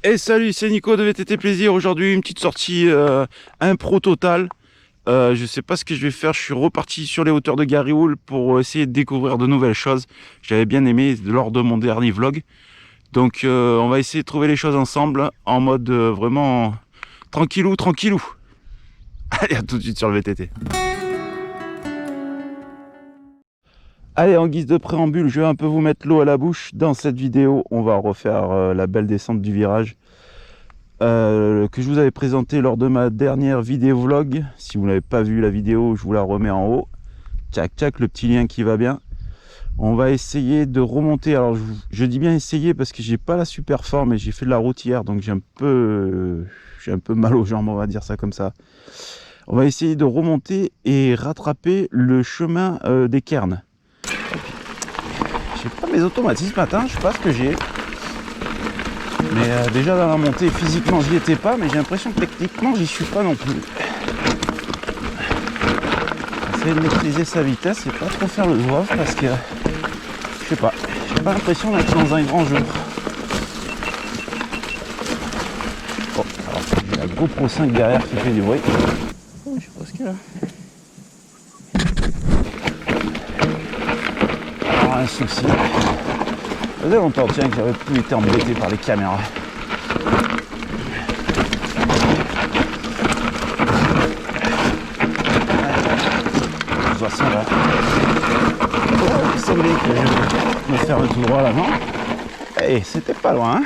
Et salut, c'est Nico de VTT Plaisir. Aujourd'hui, une petite sortie impro totale. Je sais pas ce que je vais faire. Je suis reparti sur les hauteurs de Garrioul pour essayer de découvrir de nouvelles choses. J'avais bien aimé lors de mon dernier vlog. Donc, on va essayer de trouver les choses ensemble en mode vraiment tranquillou, tranquillou. Allez, à tout de suite sur le VTT. Allez, en guise de préambule, je vais un peu vous mettre l'eau à la bouche. Dans cette vidéo, on va refaire la belle descente du virage. Que je vous avais présenté lors de ma dernière vidéo vlog. Si vous n'avez pas vu la vidéo, je vous la remets en haut. Tchac tchac, le petit lien qui va bien. On va essayer de remonter. Alors je dis bien essayer parce que j'ai pas la super forme et j'ai fait de la route hier, donc j'ai un peu mal aux jambes, on va dire ça comme ça. On va essayer de remonter et rattraper le chemin des cairns. J'ai pas mes automatismes ce matin, je sais pas ce que j'ai. Mais déjà dans la montée, physiquement j'y étais pas, mais j'ai l'impression que techniquement j'y suis pas non plus. Essayer de maîtriser sa vitesse et pas trop faire le zouave parce que je sais pas, j'ai pas l'impression d'être dans un grand jeu. Bon, alors j'ai la GoPro 5 derrière qui fait du bruit. Oh, je sais pas ce qu'il y a là. Alors un souci. Ça faisait longtemps tiens que j'avais plus été embêté par les caméras. De toute façon là, il semblait que je me ferme tout droit l'avant. Et c'était pas loin. Hein.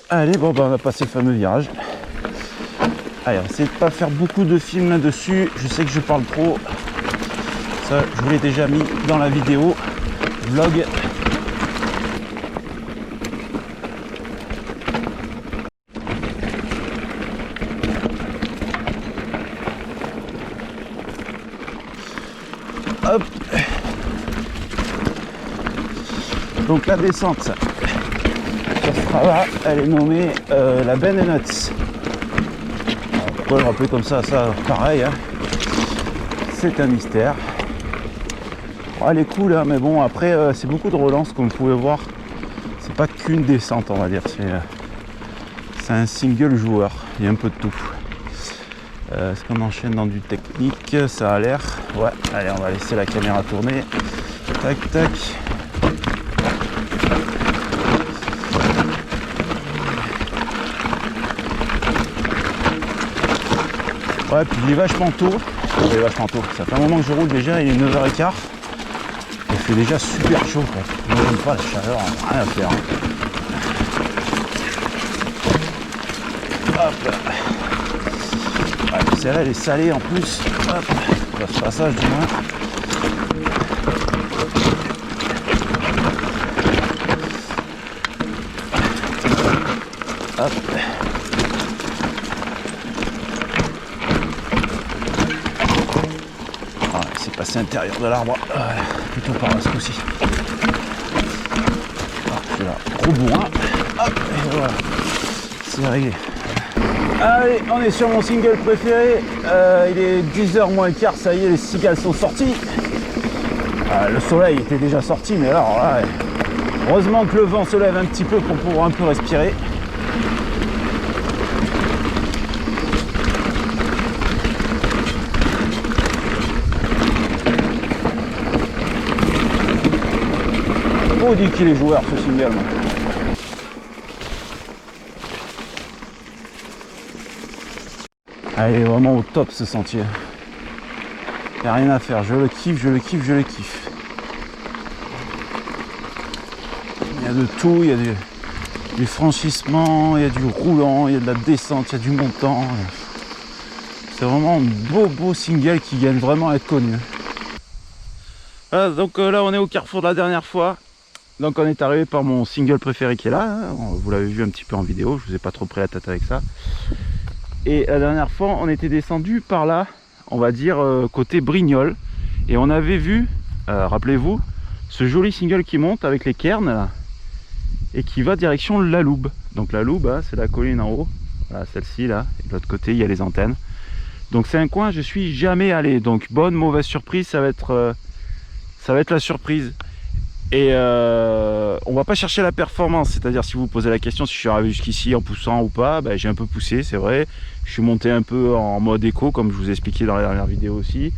Allez, bon bah on a passé le fameux virage. Allez, on va essayer de pas faire beaucoup de films là-dessus. Je sais que je parle trop. Ça, je vous l'ai déjà mis dans la vidéo vlog. Hop. Donc la descente sur Strava, elle est nommée la Ben Nuts. Pourquoi le rappeler comme ça pareil, hein. C'est un mystère. Oh, elle est cool, hein, mais bon après c'est beaucoup de relance comme vous pouvez voir. C'est pas qu'une descente on va dire, c'est un single joueur, il y a un peu de tout. Est-ce qu'on enchaîne dans du technique? Ça a l'air. Ouais, allez, on va laisser la caméra tourner. Tac, tac. Ouais, puis il est vachement tôt. Il est vachement tôt. Ça fait un moment que je roule déjà, il est 9h15. Il fait déjà super chaud, quoi. Moi, j'aime pas la chaleur, rien à faire. Hop là. Ouais, celle-là elle est salée en plus. Hop, dans ce passage du moins. Hop. Ah, c'est passé à l'intérieur de l'arbre. Plutôt par là ce coup-ci. C'est là. Gros bourrin. Hop, et voilà. C'est réglé. Allez, on est sur mon single préféré. Il est 10h moins le quart, ça y est, les cigales sont sorties. Le soleil était déjà sorti, mais alors là, heureusement que le vent se lève un petit peu pour pouvoir un peu respirer. Oh, dit qu'il est joueur ce single. Ah, il est vraiment au top ce sentier. Il n'y a rien à faire, je le kiffe, je le kiffe, je le kiffe. Il y a de tout, il y a du franchissement, il y a du roulant, il y a de la descente, il y a du montant. C'est vraiment un beau single qui gagne vraiment à être connu. Voilà, donc là on est au carrefour de la dernière fois. Donc on est arrivé par mon single préféré qui est là. Hein. Vous l'avez vu un petit peu en vidéo, je vous ai pas trop pris la tête avec ça. Et la dernière fois, on était descendu par là, on va dire côté Brignoles. Et on avait vu, rappelez-vous, ce joli single qui monte avec les cairns là, et qui va direction la Loube. Donc la Loube, hein, c'est la colline en haut. Voilà, celle-ci là. Et de l'autre côté, il y a les antennes. Donc c'est un coin, je suis jamais allé. Donc bonne, mauvaise surprise, ça va être la surprise. Et on va pas chercher la performance, c'est-à-dire si vous posez la question si je suis arrivé jusqu'ici en poussant ou pas, ben, j'ai un peu poussé, c'est vrai. Je suis monté un peu en mode éco, comme je vous ai expliqué dans la dernière vidéo aussi.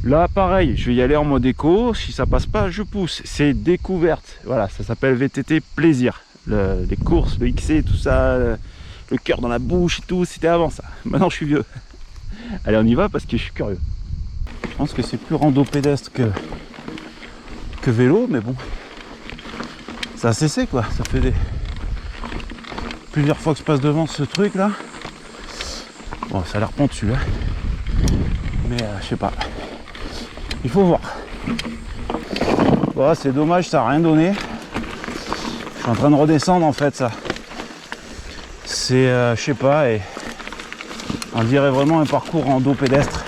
Là, pareil, je vais y aller en mode éco. Si ça passe pas, je pousse. C'est découverte. Voilà, ça s'appelle VTT plaisir. Les courses, le XC, tout ça, le cœur dans la bouche et tout, c'était avant ça. Maintenant, je suis vieux. Allez, on y va parce que je suis curieux. Je pense que c'est plus rando pédestre que vélo, mais bon, ça a cessé quoi. Ça fait plusieurs fois que je passe devant ce truc là. Bon, ça a l'air pentu hein. Mais je sais pas, il faut voir. Bon, c'est dommage, ça a rien donné. Je suis en train de redescendre en fait, ça c'est je sais pas, et on dirait vraiment un parcours rando pédestre,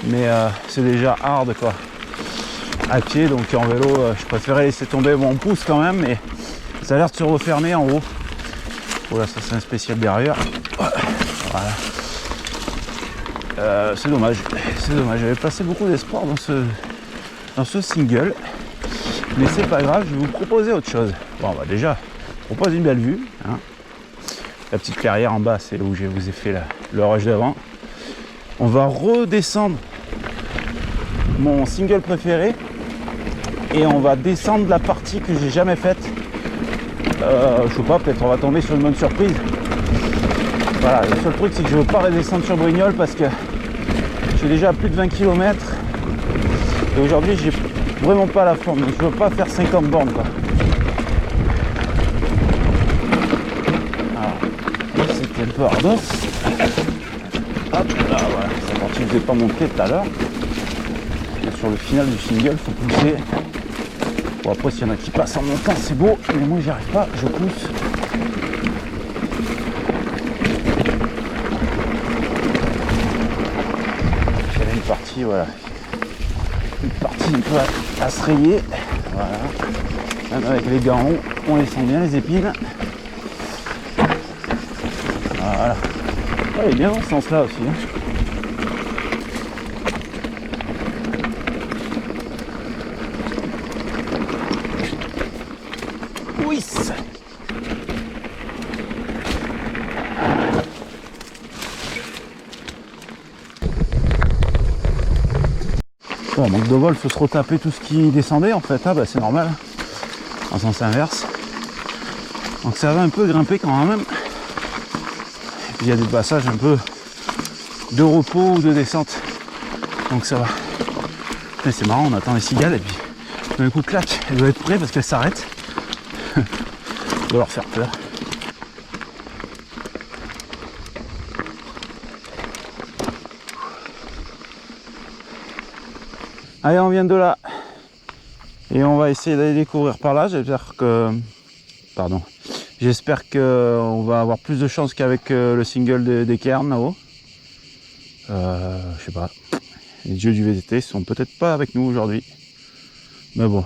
mais c'est déjà hard quoi à pied. Donc en vélo je préférais laisser tomber mon pouce quand même, mais ça a l'air de se refermer en haut. Voilà, ça c'est un spécial derrière. Voilà. C'est dommage, j'avais placé beaucoup d'espoir dans ce single, mais c'est pas grave, je vais vous proposer autre chose. Bon bah déjà, je propose une belle vue hein. La petite clairière en bas, c'est où je vous ai fait le rush d'avant. On va redescendre mon single préféré et on va descendre la partie que j'ai jamais faite. Je sais pas, peut-être on va tomber sur une bonne surprise. Voilà, le seul truc c'est que je veux pas redescendre sur Brignoles parce que j'ai déjà plus de 20 km et aujourd'hui j'ai vraiment pas la forme, donc je veux pas faire 50 bornes quoi. Alors, c'était un peu ardos. Hop là, voilà, c'est parti, je ne vous ai pas montré tout à l'heure. Sur le final du single, faut pousser. Bon, après, s'il y en a qui passent en montant, c'est beau, mais moi, j'y arrive pas, je pousse. J'avais une partie, voilà. Une partie un peu à se rayer. Voilà. Même avec les gants, on les sent bien, les épines. Voilà. Ah, il est bien dans ce sens-là aussi. Hein. Bon, manque de vol, il faut se retaper tout ce qui descendait en fait. Ah bah c'est normal, en sens inverse. Donc ça va un peu grimper quand même. Et puis il y a des passages un peu de repos ou de descente. Donc ça va. Mais c'est marrant, on attend les cigales et puis d'un coup clac, elle doit être prête parce qu'elle s'arrête. On doit leur faire peur. Allez, on vient de là. Et on va essayer d'aller découvrir par là. J'espère qu'on va avoir plus de chance qu'avec le single des Cairns là-haut. Je sais pas. Les dieux du VTT sont peut-être pas avec nous aujourd'hui. Mais bon.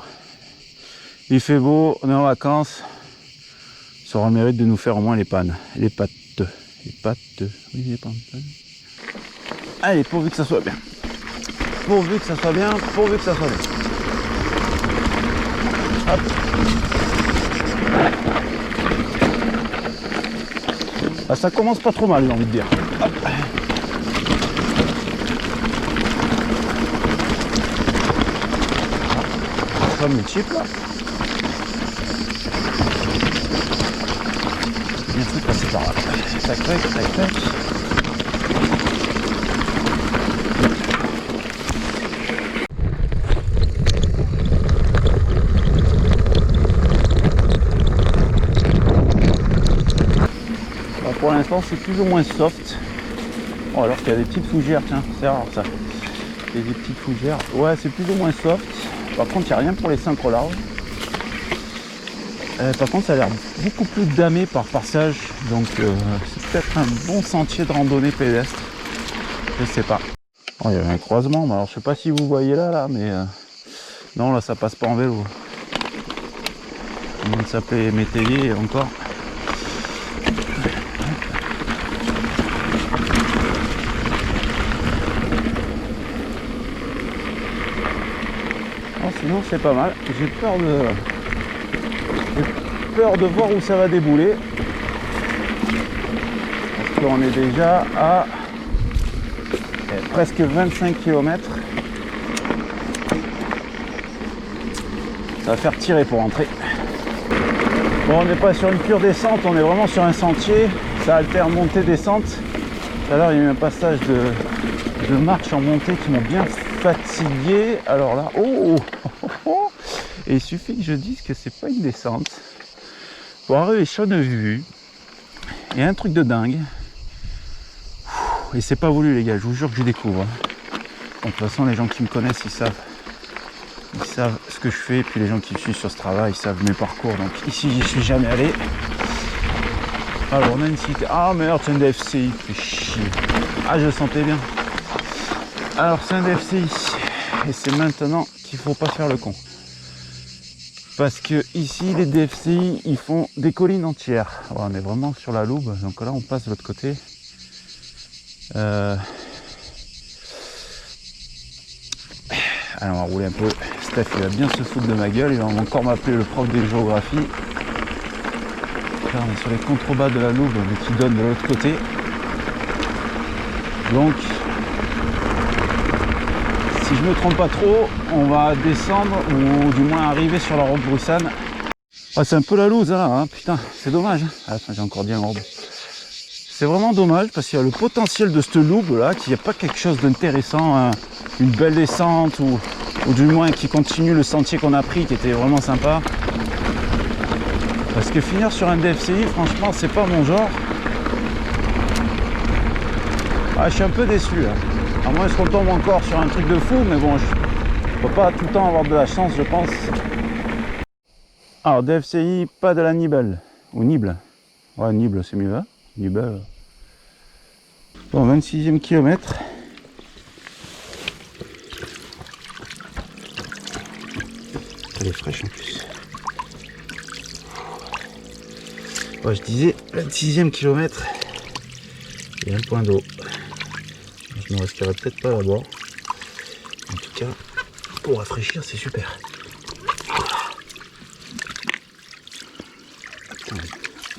Il fait beau, on est en vacances. Ça aura le mérite de nous faire au moins les pannes. Les pattes. Oui, les pannes. Allez, pourvu que ça soit bien. Pourvu que ça soit bien. Hop. Ah, ça commence pas trop mal, j'ai envie de dire. Hop. Comme les chips là. Bien fait de passer par là. Tac, tac, tac, tac. Pour l'instant c'est plus ou moins soft. Oh, alors qu'il y a des petites fougères, tiens, c'est rare ça. Il y a des petites fougères. Ouais, c'est plus ou moins soft. Par contre, il n'y a rien pour les synchro larges. Par contre, ça a l'air beaucoup plus damé par passage. Donc c'est peut-être un bon sentier de randonnée pédestre. Je sais pas. Oh, il y avait un croisement, mais alors je sais pas si vous voyez là, mais non, là ça passe pas en vélo. On s'appelait métayer encore. sinon c'est pas mal. J'ai peur de voir où ça va débouler. Parce qu'on est déjà à presque 25 km. Ça va faire tirer pour entrer. Bon, on n'est pas sur une pure descente, on est vraiment sur un sentier. Ça alterne montée-descente. Tout à l'heure, il y a eu un passage de marche en montée qui m'ont bien fatigué. Alors là, et il suffit que je dise que c'est pas une descente. Pour arriver Chonnevue, il y a un truc de dingue. Et c'est pas voulu les gars, je vous jure que je découvre. Bon, de toute façon, les gens qui me connaissent, ils savent ce que je fais. Et puis les gens qui me suivent sur ce travail, ils savent mes parcours. Donc ici, j'y suis jamais allé. Alors on a une cité. Ah merde, c'est un DFCI, fait chier. Ah, je le sentais bien. Alors c'est un DFCI. Et c'est maintenant qu'il faut pas faire le con. Parce que ici, les DFCI, ils font des collines entières. Alors, on est vraiment sur la Loube. Donc là, on passe de l'autre côté. Allez, on va rouler un peu. Steph, il va bien se foutre de ma gueule. Il va encore m'appeler le prof de géographie. Là, on est sur les contrebas de la Loube, mais qui donne de l'autre côté. Donc, si je me trompe pas trop, on va descendre ou du moins arriver sur la route Brussanne. Ah, c'est un peu la loose là, hein, putain, c'est dommage. Ah, attends, j'ai encore dit un orbe. C'est vraiment dommage parce qu'il y a le potentiel de cette loupe là, qu'il n'y a pas quelque chose d'intéressant, hein, une belle descente ou du moins qui continue le sentier qu'on a pris qui était vraiment sympa. Parce que finir sur un DFCI, franchement, c'est pas mon genre. Ah, je suis un peu déçu là. À moins qu'on tombe encore sur un truc de fou, mais bon, je peux pas tout le temps avoir de la chance, je pense. Alors, DFCI, pas de la Nibel. Ou Nible. Ouais, Nible, c'est mieux, hein. Nibel. Bon, 26e kilomètre. Elle est fraîche en plus. Ouais, je disais 26e kilomètre. Il y a un point d'eau. Je ne resterai peut-être pas là-bas. En tout cas, pour rafraîchir, c'est super.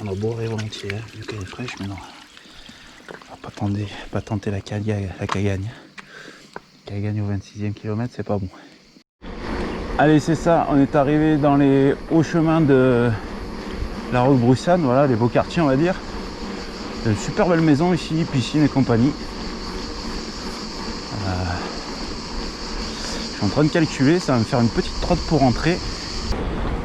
On en boirait volontiers, hein, vu qu'elle est fraîche, mais non. On va pas tenter la cagagne. La cagagne au 26e kilomètre, c'est pas bon. Allez, c'est ça, on est arrivé dans les hauts chemins de la route Brussanne, voilà, les beaux quartiers, on va dire. Une super belle maison ici, piscine et compagnie. Je suis en train de calculer, ça va me faire une petite trotte pour rentrer.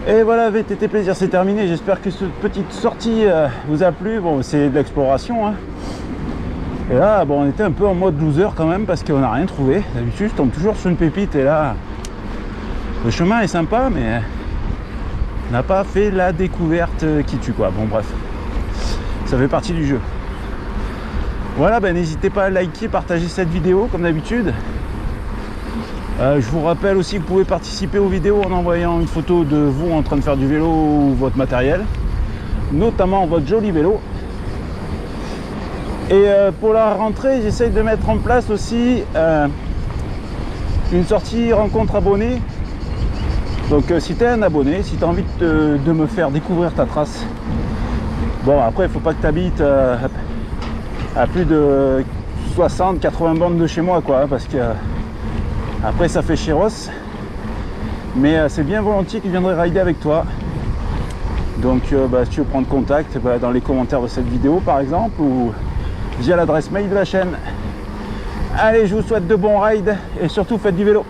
Et voilà, VTT Plaisir, c'est terminé. J'espère que cette petite sortie vous a plu. Bon, c'est de l'exploration, hein. Et là, bon, on était un peu en mode loser quand même parce qu'on n'a rien trouvé. D'habitude, je tombe toujours sur une pépite et là, le chemin est sympa, mais on n'a pas fait la découverte qui tue, quoi. Bon, bref, ça fait partie du jeu. Voilà, ben, n'hésitez pas à liker, partager cette vidéo comme d'habitude. Je vous rappelle aussi que vous pouvez participer aux vidéos en envoyant une photo de vous en train de faire du vélo ou votre matériel, notamment votre joli vélo. Et pour la rentrée, j'essaye de mettre en place aussi une sortie rencontre abonnés. Donc si tu es un abonné, si tu as envie de me faire découvrir ta trace, bon après il faut pas que tu habites à plus de 60-80 bornes de chez moi, quoi, hein, parce que après ça fait chéros. Mais c'est bien volontiers que je viendrai rider avec toi. Donc si tu veux prendre contact, dans les commentaires de cette vidéo par exemple, ou via l'adresse mail de la chaîne. Allez, je vous souhaite de bons rides et surtout faites du vélo.